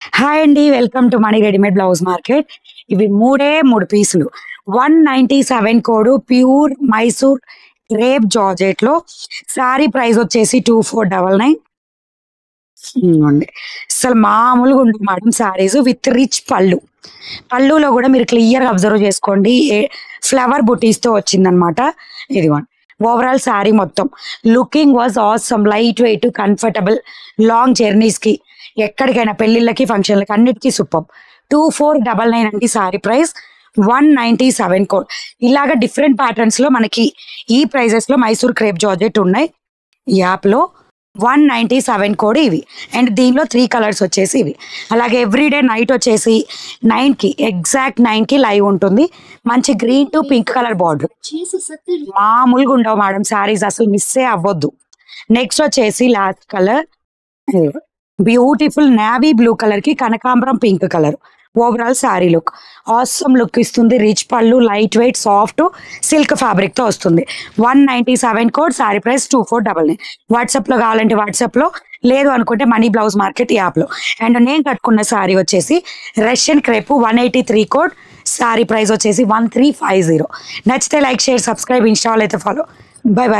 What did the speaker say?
Hi అండి. Welcome to money readymade blouse market. ఇవి మూడే 3 పీసులు. 197 కోడు ప్యూర్ మైసూర్ క్రేప్ జార్జెట్‌లో శారీ ప్రైస్ వచ్చేసి 2499. ఇదిగోండి. అసలు మామూలుగా ఉండదు మేడం శారీస్ విత్ రిచ్ పళ్ళు. పళ్ళులో గూడా మీరు క్లియర్‌గా అబ్జర్వ్ చేసుకోండి. ఫ్లవర్ బుటీస్‌తో వచ్చిందనమాట. ఇదిగోండి. ఓవరాల్ శారీ మొత్తం looking was awesome. Light weight, comfortable, long జర్నీస్‌కి, ఎక్కడికైనా పెళ్ళిళ్ళకి, ఫంక్షన్‌లకి అన్నిటికి సూపర్బ్. 2499 అండి శారీ ప్రైస్. 197 కోడ్. ఇలాగ డిఫరెంట్ ప్యాటర్న్స్‌లో మనకి ఈ ప్రైజెస్‌లో మైసూర్ క్రేప్ జార్జెట్ ఉన్నాయి. ఈ యాప్‌లో 197 కోడ్ ఇవి. అండ్ దీనిలో 3 కలర్స్ వచ్చేసి ఇవి. అలాగే ఎవ్రీడే నైట్ వచ్చేసి 9కి ఎగ్జాక్ట్ 9కి లైవ్ ఉంటుంది. మంచి green to pink colour border. మామూలుగా ఉండవు మేడం శారీస్, అసలు మిస్సే అవ్వద్దు. నెక్స్ట్ వచ్చేసి last colour beautiful navy blue colour కి కనకాంబరం pink colour. Overall sari look awesome look ఇస్తుంది. రిచ్ పళ్ళు, light weight, soft silk fabric తో వస్తుంది. 197 కోడ్. శారీ ప్రైస్ 2499. వాట్సాప్ లో కావాలంటే వాట్సాప్ లో, లేదు అనుకుంటే మనీ బ్లౌజ్ మార్కెట్ యాప్ లో. అండ్ నేను కట్టుకున్న శారీ వచ్చేసి Russian crepe 183 code. Sari price వచ్చేసి 1350. నచ్చితే లైక్, షేర్, సబ్స్క్రైబ్, ఇన్స్టాల్ అయితే ఫాలో. By by.